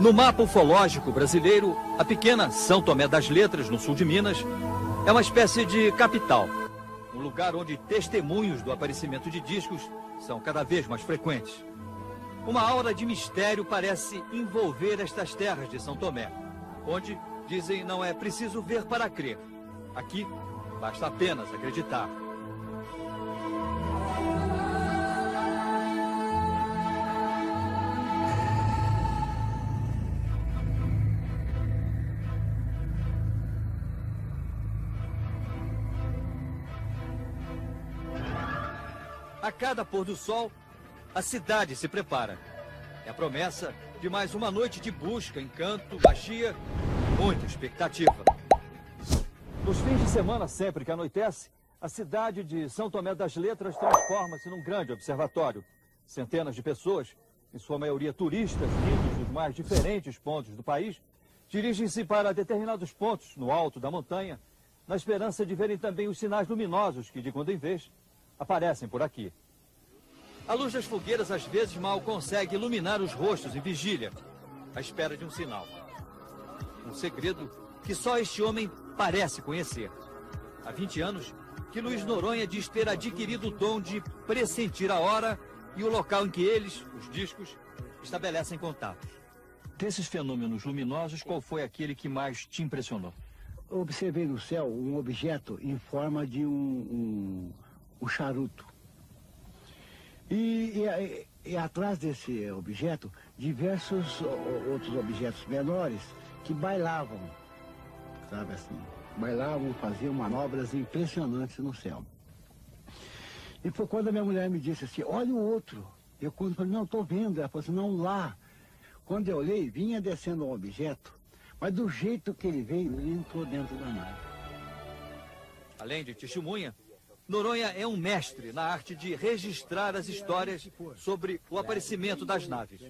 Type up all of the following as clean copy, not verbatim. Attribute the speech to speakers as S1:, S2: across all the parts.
S1: No mapa ufológico brasileiro, a pequena São Tomé das Letras, no sul de Minas, é uma espécie de capital. Um lugar onde testemunhos do aparecimento de discos são cada vez mais frequentes. Uma aura de mistério parece envolver estas terras de São Tomé, onde, dizem, não é preciso ver para crer. Aqui, basta apenas acreditar. A cada pôr do sol, a cidade se prepara. É a promessa de mais uma noite de busca, encanto, magia, muita expectativa. Nos fins de semana, sempre que anoitece, a cidade de São Tomé das Letras transforma-se num grande observatório. Centenas de pessoas, em sua maioria turistas, vindos dos mais diferentes pontos do país, dirigem-se para determinados pontos no alto da montanha, na esperança de verem também os sinais luminosos que, de quando em vez, aparecem por aqui. A luz das fogueiras às vezes mal consegue iluminar os rostos em vigília, à espera de um sinal. Um segredo que só este homem parece conhecer. Há 20 anos que Luiz Noronha diz ter adquirido o dom de pressentir a hora e o local em que eles, os discos, estabelecem contatos. Desses fenômenos luminosos, qual foi aquele que mais te impressionou?
S2: Observei no céu um objeto em forma de um charuto. E atrás desse objeto, diversos outros objetos menores que bailavam, sabe assim? Bailavam, faziam manobras impressionantes no céu. E foi quando a minha mulher me disse assim, olha o outro. Eu quando falei, não, estou vendo. Ela falou assim, não, lá. Quando eu olhei, vinha descendo um objeto, mas do jeito que ele veio, ele entrou dentro da nave.
S1: Além de testemunha, Noronha é um mestre na arte de registrar as histórias sobre o aparecimento das naves.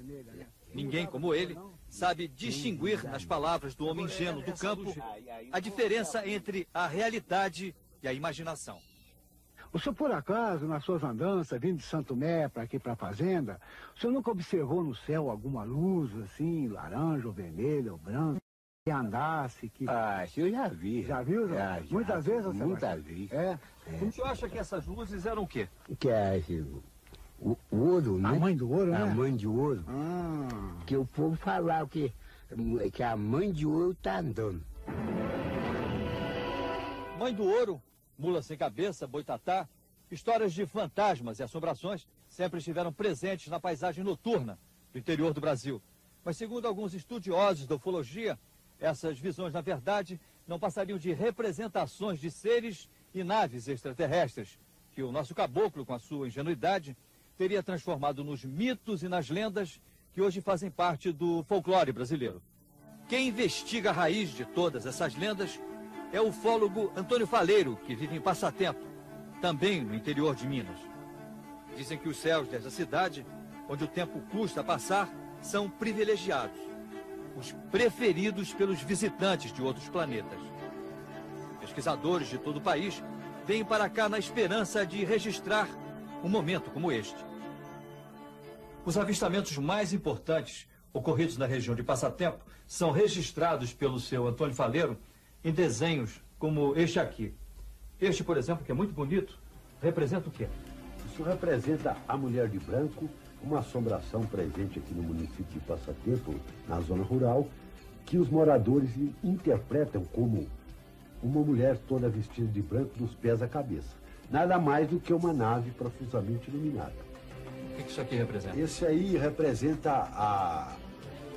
S1: Ninguém como ele sabe distinguir nas palavras do homem ingênuo do campo a diferença entre a realidade e a imaginação.
S2: O senhor, por acaso, nas suas andanças, vindo de Santo Tomé para aqui para a fazenda, o senhor nunca observou no céu alguma luz, assim, laranja, ou vermelha, ou branca, que andasse, que...
S3: Ah, eu já vi.
S2: Já viu?
S3: Já,
S2: muitas vezes você
S3: muitas vezes.
S2: É?
S1: O senhor acha que essas luzes eram o quê?
S3: Que é esse, o ouro, né?
S2: A mãe do ouro, né?
S3: A mãe de ouro. Que o povo falava que a mãe de ouro está andando.
S1: Mãe do ouro, mula sem cabeça, boitatá, histórias de fantasmas e assombrações sempre estiveram presentes na paisagem noturna do interior do Brasil. Mas segundo alguns estudiosos da ufologia, essas visões, na verdade, não passariam de representações de seres e naves extraterrestres, que o nosso caboclo, com a sua ingenuidade, teria transformado nos mitos e nas lendas que hoje fazem parte do folclore brasileiro. Quem investiga a raiz de todas essas lendas é o ufólogo Antônio Faleiro, que vive em Passatempo, também no interior de Minas. Dizem que os céus dessa cidade, onde o tempo custa passar, são privilegiados, os preferidos pelos visitantes de outros planetas. Pesquisadores de todo o país vêm para cá na esperança de registrar um momento como este. Os avistamentos mais importantes ocorridos na região de Passatempo são registrados pelo seu Antônio Faleiro em desenhos como este aqui. Este, por exemplo, que é muito bonito, representa o quê?
S4: Isso representa a mulher de branco, uma assombração presente aqui no município de Passatempo, na zona rural, que os moradores interpretam como uma mulher toda vestida de branco dos pés à cabeça. Nada mais do que uma nave profusamente iluminada.
S1: O que isso aqui representa?
S4: Esse aí representa a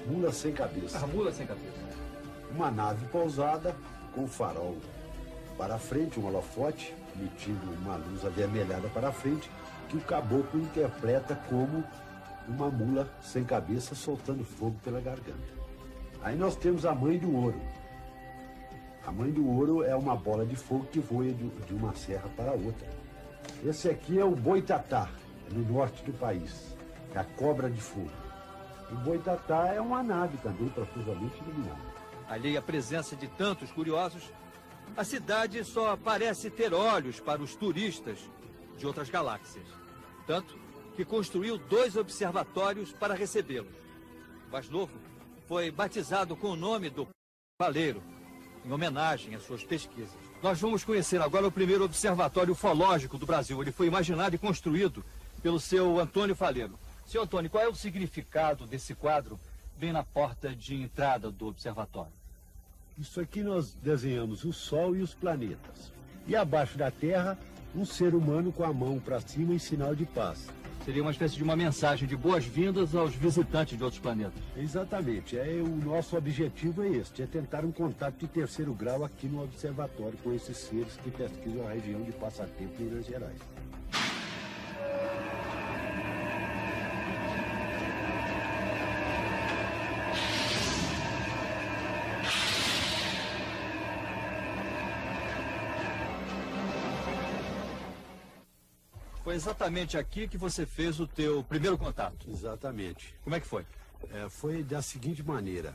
S4: mula sem cabeça.
S1: A mula sem cabeça.
S4: Uma nave pousada com farol para frente, um holofote, emitindo uma luz avermelhada para frente, que o caboclo interpreta como uma mula sem cabeça soltando fogo pela garganta. Aí nós temos a mãe do ouro. A mãe do ouro é uma bola de fogo que voa de uma serra para outra. Esse aqui é o boitatá, no norte do país. É a cobra de fogo. O boitatá é uma nave também profusamente iluminada.
S1: Alheia à presença de tantos curiosos, a cidade só parece ter olhos para os turistas de outras galáxias. Tanto que construiu 2 observatórios para recebê-los. O mais novo foi batizado com o nome do Faleiro, em homenagem às suas pesquisas. Nós vamos conhecer agora o primeiro observatório ufológico do Brasil. Ele foi imaginado e construído pelo seu Antônio Faleiro. Seu Antônio, qual é o significado desse quadro bem na porta de entrada do observatório?
S4: Isso aqui nós desenhamos o Sol e os planetas. E abaixo da Terra, um ser humano com a mão para cima em sinal de paz.
S1: Seria uma espécie de uma mensagem de boas-vindas aos visitantes de outros planetas.
S4: Exatamente. O nosso objetivo é este, é tentar um contato de terceiro grau aqui no observatório com esses seres que pesquisam a região de Passatempo, Minas Gerais.
S1: Foi exatamente aqui que você fez o teu primeiro contato.
S4: Exatamente.
S1: Como é que foi?
S4: Foi da seguinte maneira.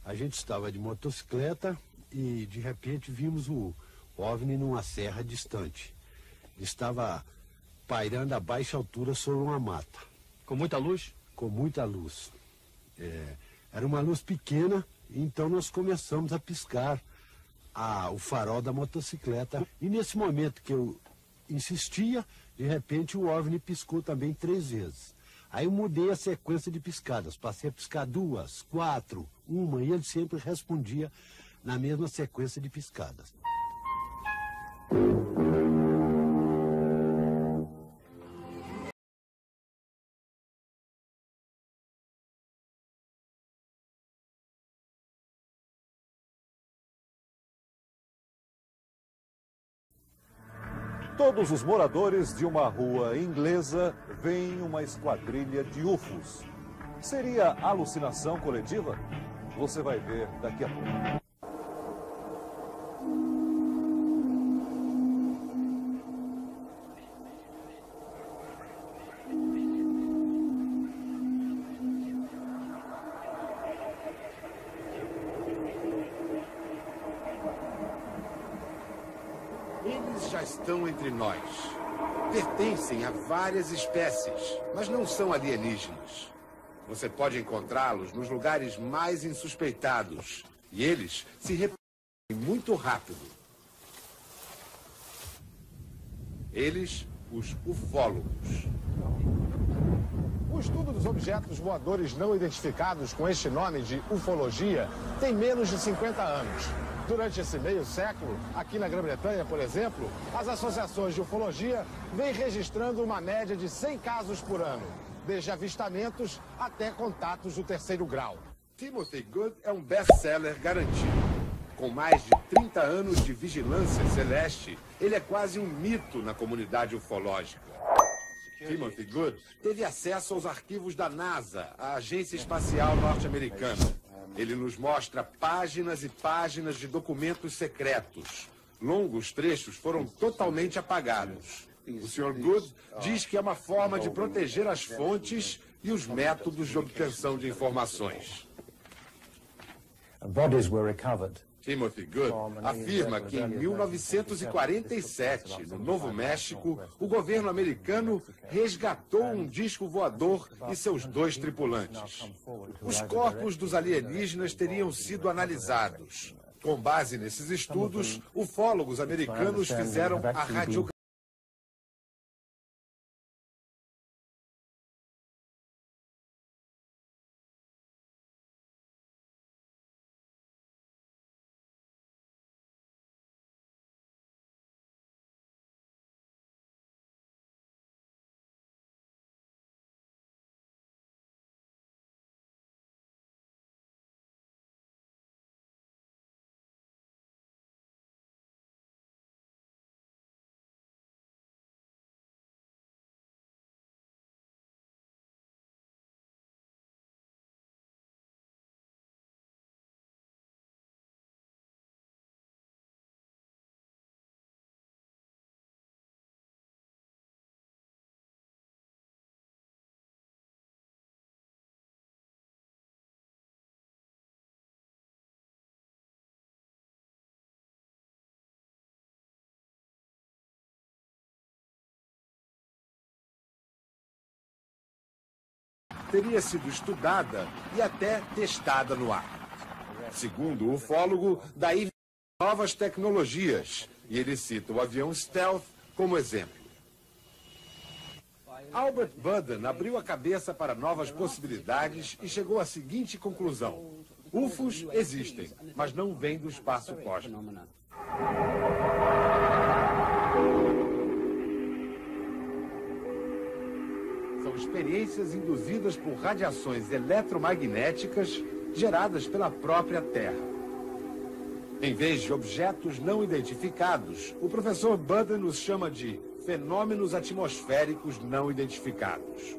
S4: A gente estava de motocicleta e de repente vimos o OVNI numa serra distante. Estava pairando a baixa altura sobre uma mata.
S1: Com muita luz?
S4: Com muita luz. Era uma luz pequena, então nós começamos a piscar o farol da motocicleta. E nesse momento que eu insistia, de repente o OVNI piscou também 3 vezes. Aí eu mudei a sequência de piscadas, passei a piscar 2, 4, 1, e ele sempre respondia na mesma sequência de piscadas.
S5: Todos os moradores de uma rua inglesa veem uma esquadrilha de UFOs. Seria alucinação coletiva? Você vai ver daqui a pouco.
S6: Eles já estão entre nós. Pertencem a várias espécies, mas não são alienígenas. Você pode encontrá-los nos lugares mais insuspeitados. E eles se reproduzem muito rápido. Eles, os ufólogos.
S7: O estudo dos objetos voadores não identificados com este nome de ufologia tem menos de 50 anos. Durante esse meio século, aqui na Grã-Bretanha, por exemplo, as associações de ufologia vêm registrando uma média de 100 casos por ano, desde avistamentos até contatos do terceiro grau.
S6: Timothy Good é um best-seller garantido. Com mais de 30 anos de vigilância celeste, ele é quase um mito na comunidade ufológica. Timothy Good teve acesso aos arquivos da NASA, a agência espacial norte-americana. Ele nos mostra páginas e páginas de documentos secretos. Longos trechos foram totalmente apagados. O Sr. Good diz que é uma forma de proteger as fontes e os métodos de obtenção de informações.
S8: Bodies were recovered.
S6: Timothy Good afirma que em 1947, no Novo México, o governo americano resgatou um disco voador e seus 2 tripulantes. Os corpos dos alienígenas teriam sido analisados. Com base nesses estudos, ufólogos americanos fizeram a radiografia. teria sido estudada e até testada no ar. Segundo o ufólogo, daí novas tecnologias, e ele cita o avião Stealth como exemplo. Albert Budden abriu a cabeça para novas possibilidades e chegou à seguinte conclusão: UFOs existem, mas não vêm do espaço cósmico. São experiências induzidas por radiações eletromagnéticas geradas pela própria Terra. Em vez de objetos não identificados, o professor Budden os chama de fenômenos atmosféricos não identificados.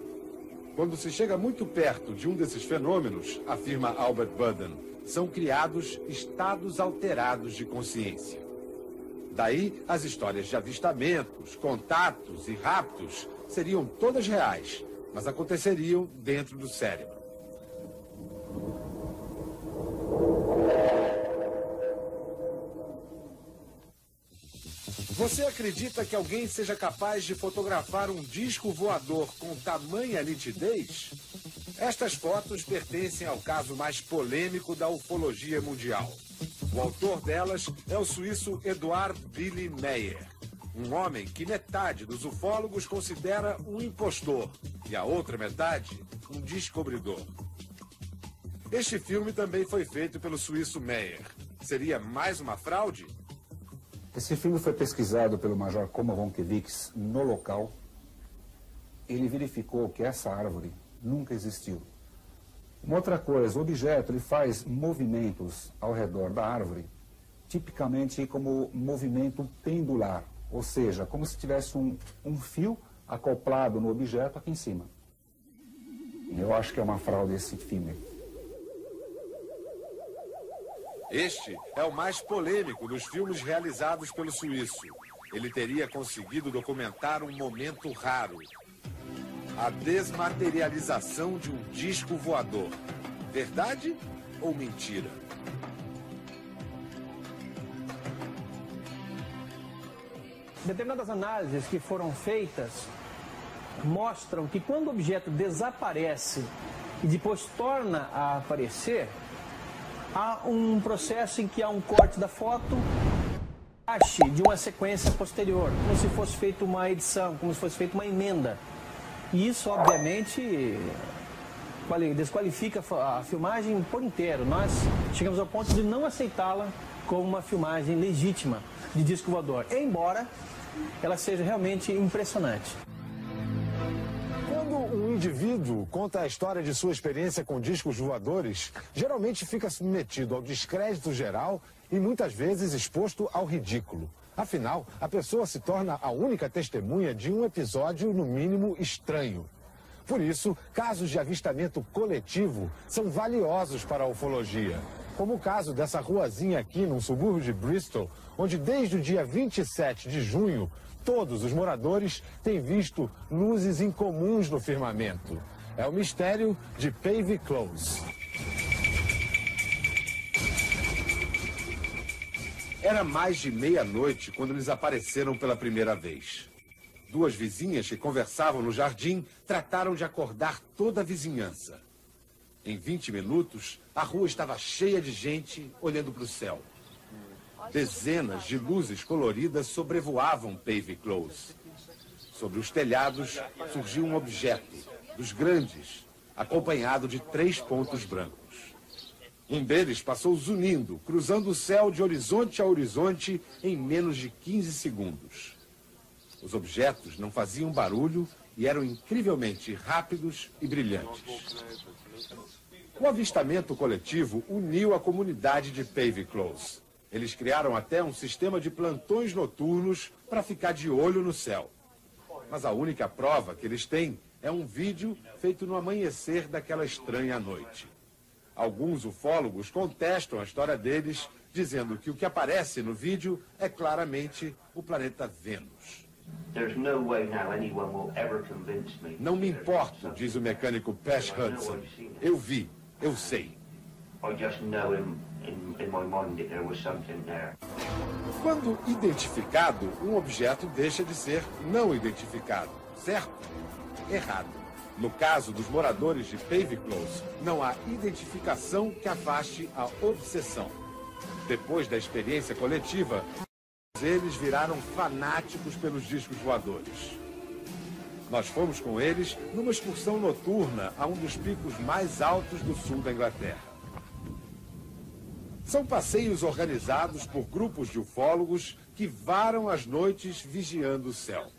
S6: Quando se chega muito perto de um desses fenômenos, afirma Albert Budden, são criados estados alterados de consciência. Daí, as histórias de avistamentos, contatos e raptos seriam todas reais, mas aconteceriam dentro do cérebro. Você acredita que alguém seja capaz de fotografar um disco voador com tamanha nitidez? Estas fotos pertencem ao caso mais polêmico da ufologia mundial. O autor delas é o suíço Eduard Willy Meyer, um homem que metade dos ufólogos considera um impostor e a outra metade um descobridor. Este filme também foi feito pelo suíço Meyer. Seria mais uma fraude?
S8: Esse filme foi pesquisado pelo Major Koma Wonkiewicz no local. Ele verificou que essa árvore nunca existiu. Uma outra coisa, o objeto ele faz movimentos ao redor da árvore, tipicamente como movimento pendular, ou seja, como se tivesse um fio acoplado no objeto aqui em cima. Eu acho que é uma fraude esse filme.
S6: Este é o mais polêmico dos filmes realizados pelo suíço. Ele teria conseguido documentar um momento raro: a desmaterialização de um disco voador. Verdade ou mentira?
S9: Determinadas análises que foram feitas mostram que quando o objeto desaparece e depois torna a aparecer, há um processo em que há um corte da foto de uma sequência posterior, como se fosse feita uma edição, como se fosse feita uma emenda. E isso, obviamente, desqualifica a filmagem por inteiro. Nós chegamos ao ponto de não aceitá-la como uma filmagem legítima de disco voador, embora ela seja realmente impressionante.
S7: Quando um indivíduo conta a história de sua experiência com discos voadores, geralmente fica submetido ao descrédito geral e muitas vezes exposto ao ridículo. Afinal, a pessoa se torna a única testemunha de um episódio, no mínimo, estranho. Por isso, casos de avistamento coletivo são valiosos para a ufologia. Como o caso dessa ruazinha aqui, num subúrbio de Bristol, onde desde o dia 27 de junho, todos os moradores têm visto luzes incomuns no firmamento. É o mistério de Pavey Close.
S6: Era mais de meia-noite quando eles apareceram pela primeira vez. Duas vizinhas que conversavam no jardim trataram de acordar toda a vizinhança. Em 20 minutos, a rua estava cheia de gente olhando para o céu. Dezenas de luzes coloridas sobrevoavam Pavey Close. Sobre os telhados surgiu um objeto, dos grandes, acompanhado de 3 pontos brancos. Um deles passou zunindo, cruzando o céu de horizonte a horizonte em menos de 15 segundos. Os objetos não faziam barulho e eram incrivelmente rápidos e brilhantes. O avistamento coletivo uniu a comunidade de Pavey Close. Eles criaram até um sistema de plantões noturnos para ficar de olho no céu. Mas a única prova que eles têm é um vídeo feito no amanhecer daquela estranha noite. Alguns ufólogos contestam a história deles, dizendo que o que aparece no vídeo é claramente o planeta Vênus. Não me importo, diz o mecânico Pash Hudson. Eu vi, eu sei. Quando identificado, um objeto deixa de ser não identificado, certo? Errado. No caso dos moradores de Pave Close, não há identificação que afaste a obsessão. Depois da experiência coletiva, eles viraram fanáticos pelos discos voadores. Nós fomos com eles numa excursão noturna a um dos picos mais altos do sul da Inglaterra. São passeios organizados por grupos de ufólogos que varam as noites vigiando o céu.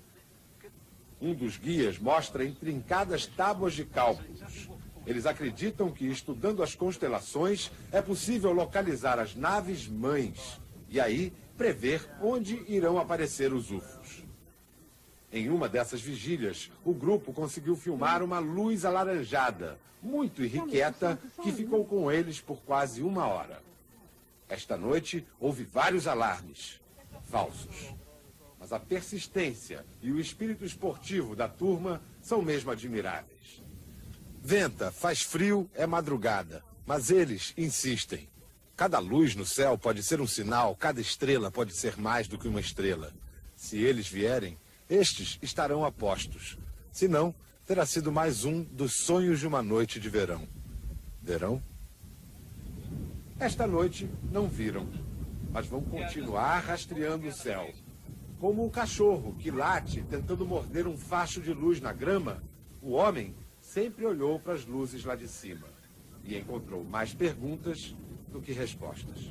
S6: Um dos guias mostra intrincadas tábuas de cálculos. Eles acreditam que, estudando as constelações, é possível localizar as naves-mães e aí prever onde irão aparecer os UFOs. Em uma dessas vigílias, o grupo conseguiu filmar uma luz alaranjada, muito irrequieta, que ficou com eles por quase 1 hora. Esta noite, houve vários alarmes falsos. Mas a persistência e o espírito esportivo da turma são mesmo admiráveis. Venta, faz frio, é madrugada, mas eles insistem. Cada luz no céu pode ser um sinal, cada estrela pode ser mais do que uma estrela. Se eles vierem, estes estarão a postos. Se não, terá sido mais um dos sonhos de uma noite de verão. Verão? Esta noite não viram, mas vão continuar rastreando o céu. Como um cachorro que late tentando morder um facho de luz na grama, o homem sempre olhou para as luzes lá de cima e encontrou mais perguntas do que respostas.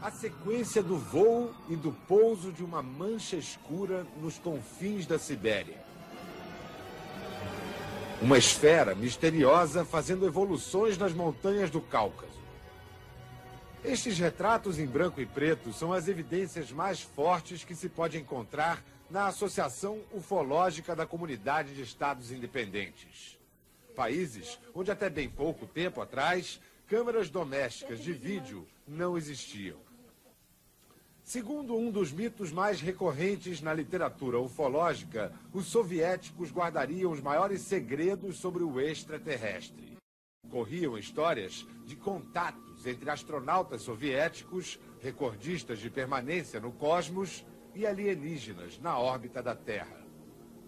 S6: A sequência do voo e do pouso de uma mancha escura nos confins da Sibéria. Uma esfera misteriosa fazendo evoluções nas montanhas do Cáucaso. Estes retratos em branco e preto são as evidências mais fortes que se pode encontrar na Associação Ufológica da Comunidade de Estados Independentes. Países onde até bem pouco tempo atrás, câmeras domésticas de vídeo não existiam. Segundo um dos mitos mais recorrentes na literatura ufológica, os soviéticos guardariam os maiores segredos sobre o extraterrestre. Corriam histórias de contatos entre astronautas soviéticos, recordistas de permanência no cosmos, e alienígenas na órbita da Terra.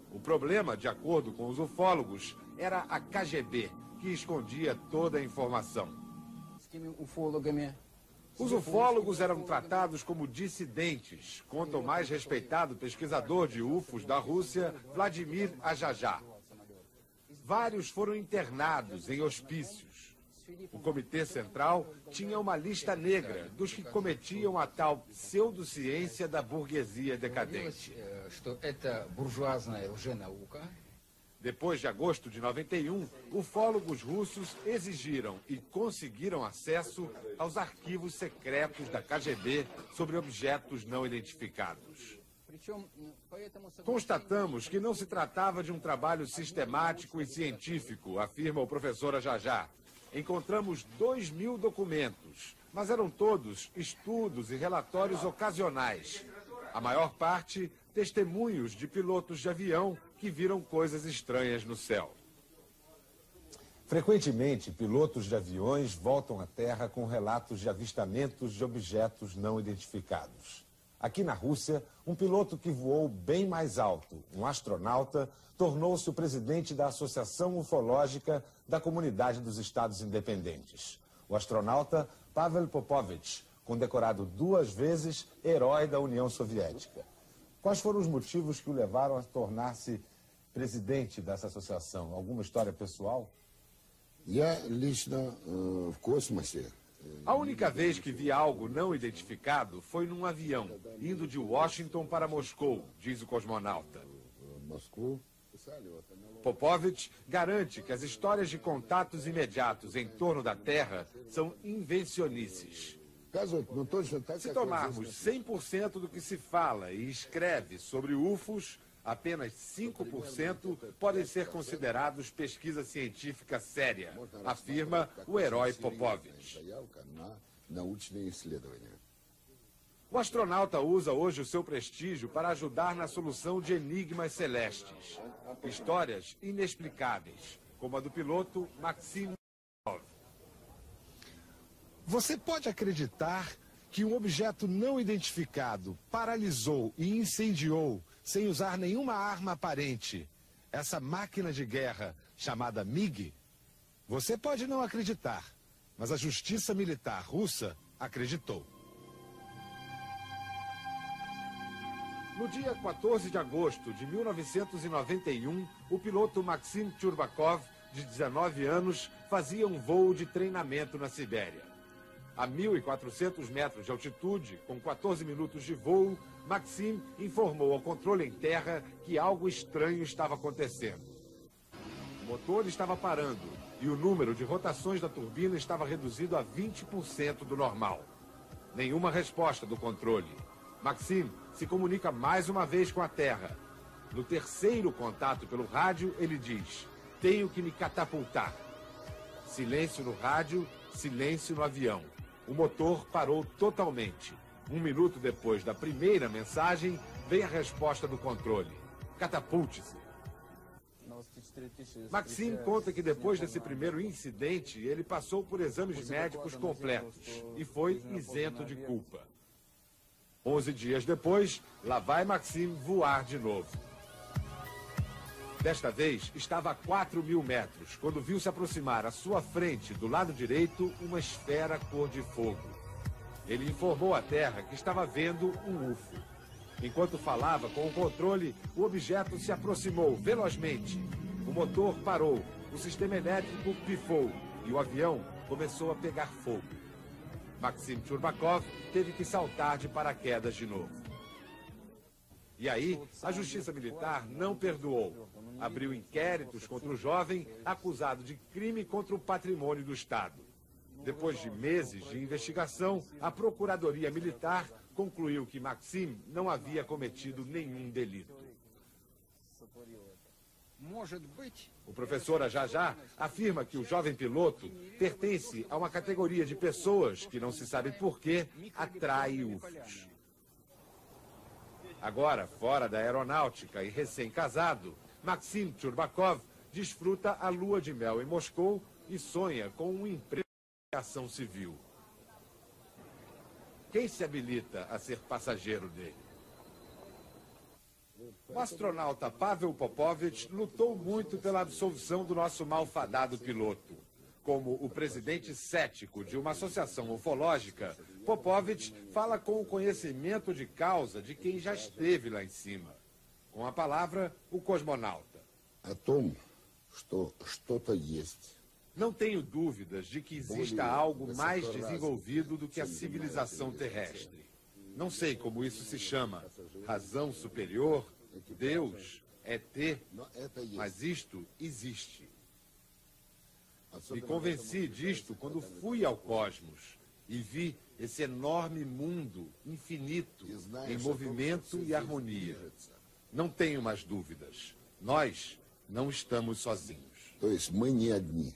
S6: O problema, de acordo com os ufólogos, era a KGB, que escondia toda a informação. Os ufólogos eram tratados como dissidentes, conta o mais respeitado pesquisador de UFOs da Rússia, Vladimir Ajajá. Vários foram internados em hospícios. O Comitê Central tinha uma lista negra dos que cometiam a tal pseudociência da burguesia decadente. Depois de agosto de 91, ufólogos russos exigiram e conseguiram acesso aos arquivos secretos da KGB sobre objetos não identificados. Constatamos que não se tratava de um trabalho sistemático e científico, afirma o professor Ajajá. Encontramos 2.000 documentos, mas eram todos estudos e relatórios ocasionais. A maior parte, testemunhos de pilotos de avião que viram coisas estranhas no céu.
S10: Frequentemente, pilotos de aviões voltam à Terra com relatos de avistamentos de objetos não identificados. Aqui na Rússia, um piloto que voou bem mais alto, um astronauta, tornou-se o presidente da Associação Ufológica da Comunidade dos Estados Independentes. O astronauta Pavel Popovich, condecorado 2 vezes herói da União Soviética. Quais foram os motivos que o levaram a tornar-se presidente dessa associação? Alguma história pessoal?
S6: A única vez que vi algo não identificado foi num avião, indo de Washington para Moscou, diz o cosmonauta. Popovich garante que as histórias de contatos imediatos em torno da Terra são invencionices. Se tomarmos 100% do que se fala e escreve sobre UFOs, apenas 5% podem ser considerados pesquisa científica séria, afirma o herói Popovich. O astronauta usa hoje o seu prestígio para ajudar na solução de enigmas celestes. Histórias inexplicáveis, como a do piloto Maxim.
S7: Você pode acreditar que um objeto não identificado paralisou e incendiou, sem usar nenhuma arma aparente, essa máquina de guerra chamada MiG? Você pode não acreditar, mas a justiça militar russa acreditou.
S6: No dia 14 de agosto de 1991, o piloto Maxim Churbakov, de 19 anos, fazia um voo de treinamento na Sibéria. A 1.400 metros de altitude, com 14 minutos de voo, Maxim informou ao controle em terra que algo estranho estava acontecendo. O motor estava parando e o número de rotações da turbina estava reduzido a 20% do normal. Nenhuma resposta do controle. Maxim se comunica mais uma vez com a Terra. No terceiro contato pelo rádio, ele diz: tenho que me catapultar. Silêncio no rádio, silêncio no avião. O motor parou totalmente. 1 minuto depois da primeira mensagem, vem a resposta do controle: catapulte-se. Maxim conta que depois desse primeiro incidente, ele passou por exames médicos completos e foi isento de culpa. 11 dias depois, lá vai Maxim voar de novo. Desta vez, estava a 4.000 metros, quando viu se aproximar à sua frente, do lado direito, uma esfera cor de fogo. Ele informou à Terra que estava vendo um UFO. Enquanto falava com o controle, o objeto se aproximou velozmente. O motor parou, o sistema elétrico pifou e o avião começou a pegar fogo. Maxim Churbakov teve que saltar de paraquedas de novo. E aí, a Justiça Militar não perdoou. Abriu inquéritos contra o jovem, acusado de crime contra o patrimônio do Estado. Depois de meses de investigação, a Procuradoria Militar concluiu que Maxim não havia cometido nenhum delito. O professor Ajajá afirma que o jovem piloto pertence a uma categoria de pessoas que, não se sabe porquê, atrai UFOs. Agora, fora da aeronáutica e recém-casado, Maxim Churbakov desfruta a lua de mel em Moscou e sonha com um emprego de aviação civil. Quem se habilita a ser passageiro dele? O astronauta Pavel Popovich lutou muito pela absolvição do nosso malfadado piloto. Como o presidente cético de uma associação ufológica, Popovich fala com o conhecimento de causa de quem já esteve lá em cima. Com a palavra, o cosmonauta. Não tenho dúvidas de que exista algo mais desenvolvido do que a civilização terrestre. Não sei como isso se chama, razão superior, Deus, ET, mas isto existe. Me convenci disto quando fui ao cosmos e vi esse enorme mundo infinito, em movimento e harmonia. Não tenho mais dúvidas. Nós não estamos sozinhos.
S11: То есть мы не одни.